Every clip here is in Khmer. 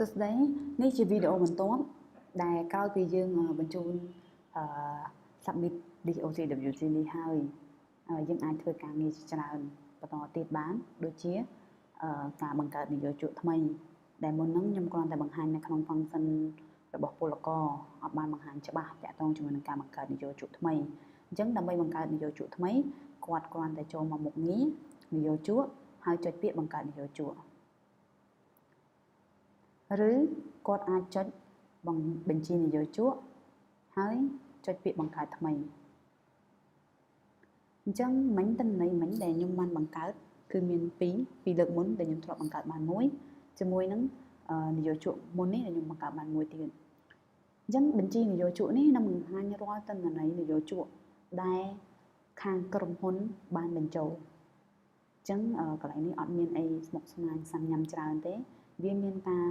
សួស្តីនេះជាវីដេអូបន្ទាប់ដែលក្រោយពីយើងបញ្ជូនsubmit DOCWC នេះហើយយើងអាចធ្វើការងារជាច្រើនបន្តទៀតបានដូចជាការបង្កើតនយោជកថ្មីដែលមុនហ្នឹងខ្ញុំគ្រាន់តែបង្ហាញនៅក្នុង function របស់ពលករអត់បានបង្ហាញច្បាស់តាក់ទងជាមួយនឹងការបង្កើតនយោជកថ្មីអញ្ចឹងដើម្បីបង្កើតនយោជកថ្មីគាត់គ្រាន់តែចូលមកមុខងារនយោជកហើយចុចពាក្យបង្កើតនយោជកឬគាត់អាចចុចបញ្ជីនយោជកហើយចុចពាក្យបង្កើតថ្មីអញ្ចឹងមិញតន័យមិញដែលខ្ញុំបានបង្កើតគឺមាន2លើកមុនដែលខ្ញុំធ្លាប់បង្កើតបានមួយជាមួយនឹងនយោជកមុននេះដែលខ្ញុំបង្កើតបានមួយទៀតអញ្ចឹងបញ្ជីនយោជកនេះនឹងបង្ហាញរាល់តន័យនយោជកដែលខាងក្រុមហ៊ុនបានបញ្ចូលអញ្ចឹងកន្លែងនេះអត់មានអីស្មុគស្មាញសាំញ៉ាំច្រើនទេវាមានការ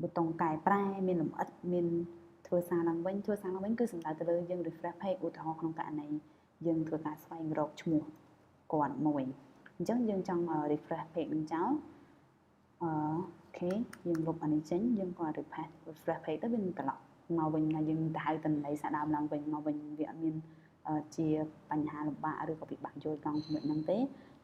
ប៊ូតុងកែប្រែមានលម្អិតមានធ្វើសារឡើងវិញគឺសំដៅទៅលើយើង refresh page ឧទាហរណ៍ក្នុងករណីយើងធ្វើការស្វែងរកឈ្មោះគាត់មួយអញ្ចឹងយើងចង់ refresh page នឹងចោលអូខេយើងលុបអានេះចេញយើងក៏ refresh page ទៅវានឹងត្រឡប់មកវិញហើយយើងទៅហៅតន័យសាដើមឡើងវិញមកវិញវាអត់មានជាបញ្ហាលំបាកឬក៏ពិបាកយល់ត្រង់ជាមួយនឹងទេ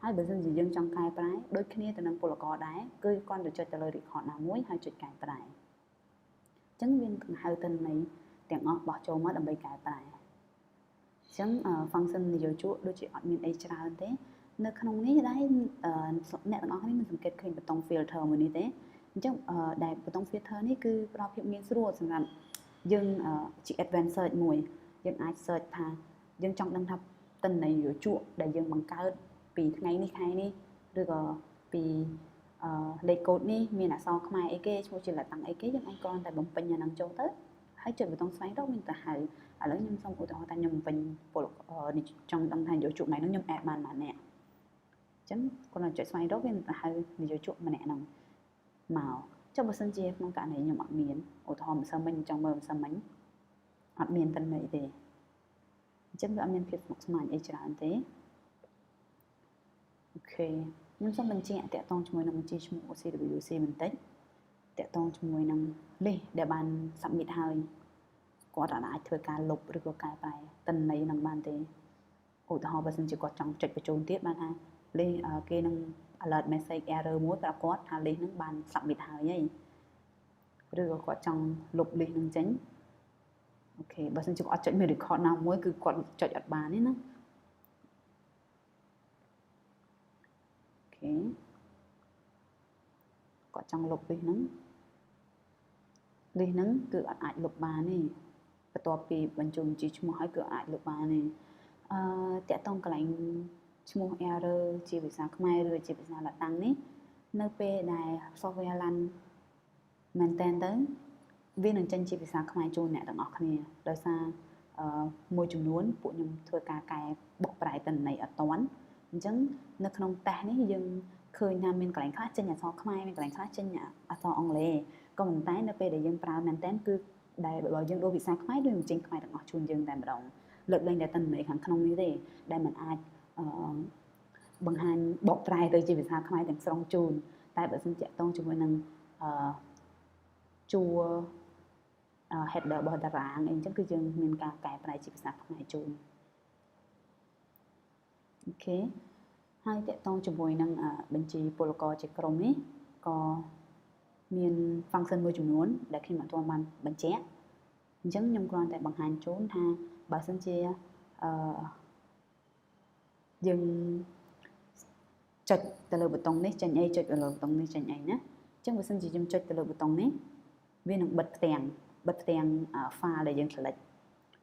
ហើយបើសិនជាយើងចង់កែប្រែដូចគ្នាទៅនឹងពលករដែរគឺគ្រាន់តែចុចទៅលើ record ណាមួយហើយចុចកែប្រែអញ្ចឹងវានឹងហៅតន័យទាំងអស់បោះចូលមកដើម្បីកែប្រែអញ្ចឹង function នយោជកដូចជាអត់មានអីច្រើនទេនៅក្នុងនេះដែរអ្នកទាំងអស់គ្នាមិនសង្កេតឃើញប៊ូតុង filter មួយនេះទេអញ្ចឹងដែលប៊ូតុង filter នេះគឺផ្ដល់ភាពងាយស្រួលសម្រាប់យើងជា advanced search មួយយើងអាច search ថាយើងចង់ដឹងថាតន័យនយោជកដែលយើងបង្កើតពីថ្ងៃនេះខែនេះឬក៏ពីលេខកូដនេះមានអក្សរខ្មែរអីគេឈ្មោះជាលតាំងអីគេយើងអាចគ្រាន់តែបំពេញអាហ្នឹងចូលទៅហើយចុចប៊ូតុងស្វែងរកមានតែហៅឥឡូវខ្ញុំសូមឧទាហរណ៍ថាខ្ញុំបំពេញចង់ដឹងថានយោជកហ្នឹងខ្ញុំ add បានប៉ុន្មានអ្នកអញ្ចឹងគ្រាន់តែចុចស្វែងរកវានឹងទៅហៅនយោជកម្នាក់ហ្នឹងមកចុះបើសិនជាក្នុងករណីខ្ញុំអត់មានឧទាហរណ៍ម្សិលមិញចង់មើលម្សិលមិញអត់មានតន័យទេអញ្ចឹងវាអត់មានភាពស្មុគស្មាញអីច្រើនទេអូខេខ្ញុំសូមបញ្ជាក់តាក់ទងជាមួយនឹងបញ្ជីឈ្មោះ OCWC បន្តិចតាក់ទងជាមួយនឹង list ដែលបាន submit ហើយគាត់អាចធ្វើការលុបឬក៏កែប្រែតន័យនឹងបានទេឧទាហរណ៍បើសិនជាគាត់ចង់ចុចបញ្ចូលទៀតបានថា list គេនឹង alert message error មួយប្រាប់គាត់ថា list នឹងបាន submit ហើយឬក៏គាត់ចង់លុប list នឹងចេញអូខេបើសិនជាគាត់អត់ចុចមាន record ណាមួយគឺគាត់ចុចអត់បានទេណាគាត់ចង់លុប list ហ្នឹងគឺអត់អាចលុបបានទេបន្ទាប់ពីបញ្ចូលជាឈ្មោះហើយគឺអាចលុបបានទេតាក់ទងកន្លែងឈ្មោះ error ជាភាសាខ្មែរឬជាភាសាឡាតាំងនេះនៅពេលដែល software run មែនតើទៅវានឹងចេញជាភាសាខ្មែរជូនអ្នកទាំងអស់គ្នាដោយសារមួយចំនួនពួកខ្ញុំធ្វើការកែបុកប្រែតន័យអត់តាន់អញ្ចឹងនៅក្នុង test នេះយើងឃើញថាមានកន្លែងខ្លះចេញអក្សរខ្មែរមានកន្លែងខ្លះចេញអក្សរអង់គ្លេសក៏ប៉ុន្តែនៅពេលដែលយើងប្រើមែនតើគឺដែលបើយើងដូរភាសាខ្មែរដូចនឹងចេញខ្មែរទាំងអស់ជូនយើងតែម្ដងលើកលែងតែតន័យខាងក្នុងនេះទេដែលมันអាចបង្ហាញបកប្រែទៅជាភាសាខ្មែរទាំងស្រុងជូនតែបើសិនជាតងជាមួយនឹងជួរheader របស់តារាងអីចឹងគឺយើងមានការកែប្រែជាភាសាខ្មែរជូនអូខេហើយតកតងជាមួយនឹងបញ្ជីពលករជាក្រុមនេះក៏មាន function មួយចំនួនដែលខ្ញុំអត់ទាន់បានបញ្ជាក់អញ្ចឹងខ្ញុំគ្រាន់តែបង្ហាញជូនថាបើសិនជាយើងចុចទៅលើប៊ូតុងនេះចេញអីចុចទៅលើប៊ូតុងនេះចេញអីណាអញ្ចឹងបើសិនជាខ្ញុំចុចទៅលើប៊ូតុងនេះវានឹងបិទផ្ទាំង file ដែលយើង select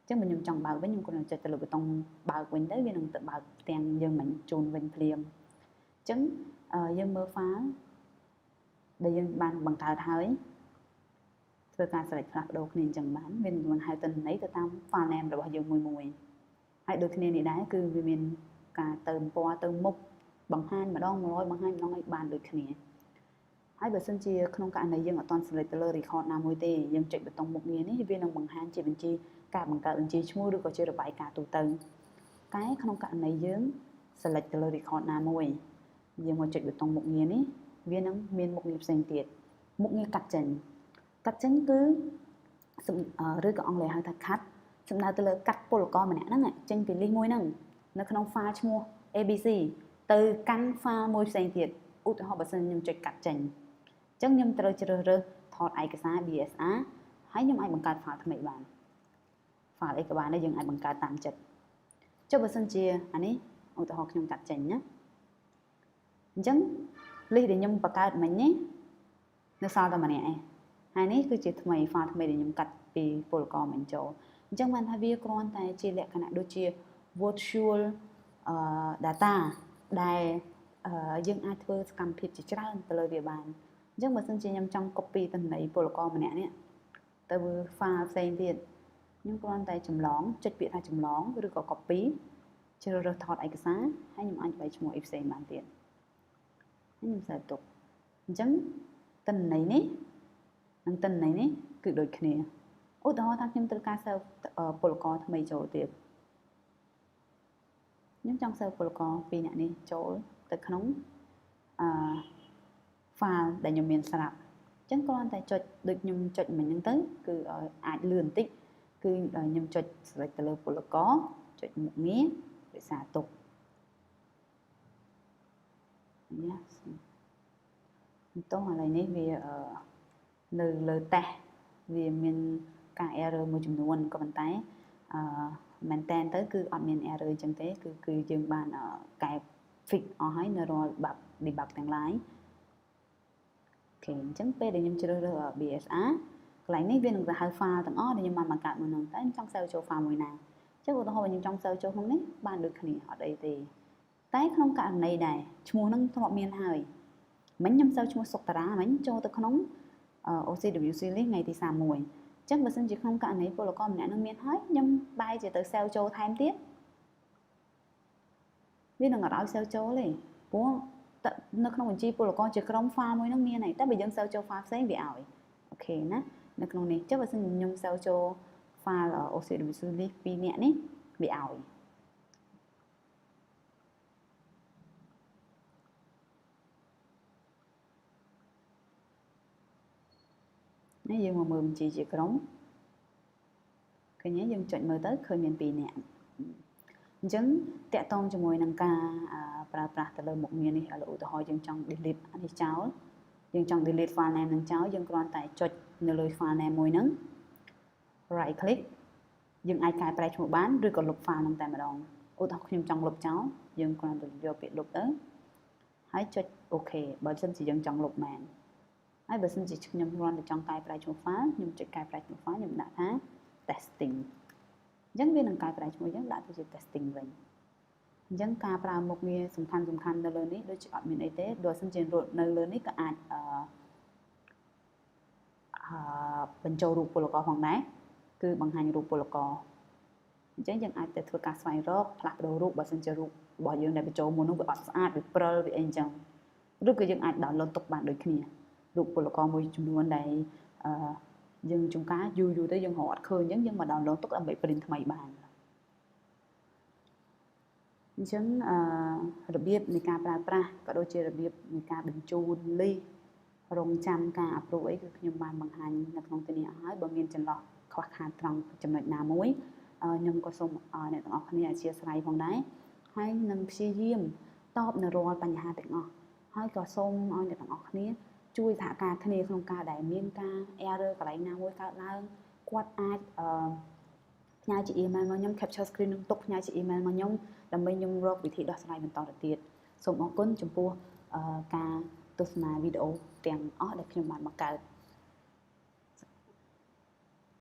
អញ្ចឹងបើខ្ញុំចង់បើកវិញខ្ញុំគ្រាន់តែចុចទៅលើប៊ូតុងបើកវិញទៅវានឹងទៅបើកផ្ទាំងយើងមិនជូនវិញភ្លាមអញ្ចឹងយើងមើល file ដែលយើងបានបង្កើតហើយធ្វើការ select ផ្លាស់ប្ដូរគ្នាអញ្ចឹងបានវានឹងហៅតន័យទៅតាម file name របស់យើងមួយហើយដូចគ្នានេះដែរគឺវាមានការទៅពណ៌ទៅមុខបង្ហាញម្ដង100បង្ហាញម្ដងឲ្យបានដូចគ្នាហើយបើសិនជាក្នុងករណីយើងអត់ទាន់ select ទៅលើ record ណាមួយទេយើងចុចប៊ូតុងមុខងារនេះវានឹងបង្ហាញជាបញ្ជីការបង្កើតបញ្ជីឈ្មោះឬក៏ជារបាយការណ៍ទូទៅតែក្នុងករណីយើង select ទៅលើ record ណាមួយយើងមកចុចប៊ូតុងមុខងារនេះវានឹងមានមុខងារផ្សេងទៀតអ មុខងារកាត់ចេញគឺឬក៏អង់គ្លេសហៅថា cut សំដៅទៅលើកាត់ពលករម្នាក់ហ្នឹងចេញពី list មួយហ្នឹងនៅក្នុង file ឈ្មោះ ABC ទៅកាន់ file មួយផ្សេងទៀតឧទាហរណ៍បើសិនខ្ញុំចុចកាត់ចេញអញ្ចឹងខ្ញុំត្រូវជ្រើសរើសថតឯកសារ BSR ហើយខ្ញុំអាចបង្កើត file ថ្មីបាន file អីក៏បានដែរយើងអាចបង្កើតតាមចិត្តចុះបើសិនជាអានេះឧទាហរណ៍ខ្ញុំកាត់ចេញណាអញ្ចឹង list ដែលខ្ញុំបង្កើតមិញនេះនៅសល់តែម្នាក់ឯងហើយនេះគឺជាថ្មី file ថ្មីដែលខ្ញុំកាត់ពីពលករមិញចូលអញ្ចឹងបានថាវាគ្រាន់តែជាលក្ខណៈដូចជា virtual data ដែលយើងអាចធ្វើសកម្មភាពជាច្រើនទៅលើវាបានអញ្ចឹងបើសិនជាខ្ញុំចង់ copy ទិន្នន័យពលករម្នាក់នេះទៅ file ផ្សេងទៀតខ្ញុំគ្រាន់តែចម្លងចុចពាក្យថាចម្លងឬក៏ copy ជ្រើសរើសថតឯកសារហើយខ្ញុំអាចបិទឈ្មោះអីផ្សេងបានទៀតខ្ញុំសេវទុកអញ្ចឹងទិន្នន័យនេះនិងទិន្នន័យនេះគឺដូចគ្នាឧទាហរណ៍ថាខ្ញុំត្រូវការសេវពលករថ្មីចូលទៀតខ្ញុំចង់សេវពលករពីរនាក់នេះចូលទៅក្នុងfile ដែលខ្ញុំមានស្រាប់អញ្ចឹងគ្រាន់តែចុចដូចខ្ញុំចុចមិញហ្នឹងទៅគឺអាចលឿនបន្តិចគឺខ្ញុំចុច select ទៅលើពលករចុចមុខងាររក្សាទុកនេះតោះឥឡូវនេះវានៅលើតេស្តវាមានការ error មួយចំនួនក៏ប៉ុន្តែមែនតែនទៅគឺអត់មាន error អញ្ចឹងទេគឺយើងបានកែ fix អស់ហើយនៅរាល់ debug ទាំង lain អូខេអញ្ចឹងពេលដែលខ្ញុំជ្រើសរើស BSR កន្លែងនេះវានឹងទៅហៅ file ទាំងអស់ដែលខ្ញុំបានបង្កើតមួយនោះតែខ្ញុំចង់សេវចូល file មួយណាអញ្ចឹងឧទាហរណ៍ខ្ញុំចង់សេវចូលក្នុងនេះបានដូចគ្នាអត់អីទេតែក្នុងករណីដែរឈ្មោះហ្នឹងធ្លាប់មានហើយមិញខ្ញុំសេវឈ្មោះសុកតារាមិញចូលទៅក្នុង OCWC list ថ្ងៃទី31អញ្ចឹងបើសិនជាក្នុងករណីពលករម្នាក់នឹងមានហើយខ្ញុំបែរជាទៅសេវចូលថែមទៀតវានឹងអត់ឲ្យសេវចូលទេព្រោះនៅក្នុងបញ្ជីពលករជាក្រុម file មួយនឹងមានហើយតែបើយើងសេវចូល file ផ្សេងវាឲ្យអូខេណានៅក្នុងនេះចុះបើសិនខ្ញុំសេវចូល file OCWC list 2នាក់នេះវាឲ្យនេះយើងមកមើលបញ្ជីជាក្រុមឃើញយើងចុចមើលទៅឃើញមាន2នាក់អញ្ចឹងតកតងជាមួយនឹងការប្រើប្រាស់ទៅលើមុខងារនេះឥឡូវឧទាហរណ៍យើងចង់ delete អានេះចោលយើងចង់ delete file name នឹងចោលយើងគ្រាន់តែចុចនៅលើ file name មួយហ្នឹង right click យើងអាចកែប្រែឈ្មោះបានឬក៏លុប file ហ្នឹងតែម្ដងឧទាហរណ៍ខ្ញុំចង់លុបចោលយើងគ្រាន់តែយកពាក្យលុបទៅហើយចុច OK បើមិនជាយើងចង់លុបមែនហើយបើសិនជាខ្ញុំគ្រាន់តែចង់កែប្រែឈ្មោះ file ខ្ញុំចុចកែប្រែឈ្មោះ file ខ្ញុំដាក់ថា testing អញ្ចឹងវានឹងកែប្រែឈ្មោះអញ្ចឹងដាក់ទៅជា testing វិញអញ្ចឹងការប្រើមុខងារសំខាន់នៅលើនេះដូចជាអត់មានអីទេបើសិនជានៅលើនេះក៏អាចបញ្ចូលរូបពលករផងដែរគឺបង្ហាញរូបពលករអញ្ចឹងយើងអាចទៅធ្វើការស្វែងរកផ្លាស់ប្ដូររូបបើសិនជារូបរបស់យើងដែលបញ្ចូលមុននោះវាអត់ស្អាតវាព្រិលវាអីអញ្ចឹងឬក៏យើងអាច download ទុកបានដូចគ្នារូបពលករមួយចំនួនដែលយើងចុងការយូរទៅយើងរកអត់ឃើញអញ្ចឹងយើងមក download ទុកដើម្បី print ថ្មីបានអញ្ចឹងរបៀបនៃការប្រើប្រាស់ក៏ដូចជារបៀបនៃការបញ្ជូន list រងចាំការ approve អីគឺខ្ញុំបានបង្ហាញនៅក្នុងទីនេះអស់ហើយបើមានចន្លោះខ្វះខាតត្រង់ចំណុចណាមួយខ្ញុំក៏សូមអ្នកទាំងអស់គ្នាអធិស្ឋានផងដែរហើយនឹងព្យាយាមតបនៅរាល់បញ្ហាទាំងអស់ហើយក៏សូមឲ្យអ្នកទាំងអស់គ្នាជួយសហការគ្នាក្នុងការដែលមានការ error កន្លែងណាមួយកើតឡើងគាត់អាចផ្ញើជា email មកខ្ញុំ capture screen នឹងទុកផ្ញើជា email មកខ្ញុំដើម្បីខ្ញុំរកវិធីដោះស្រាយបន្តទៅទៀតសូមអរគុណចំពោះការទស្សនាវីដេអូទាំងអស់ដែលខ្ញុំបានបង្កើត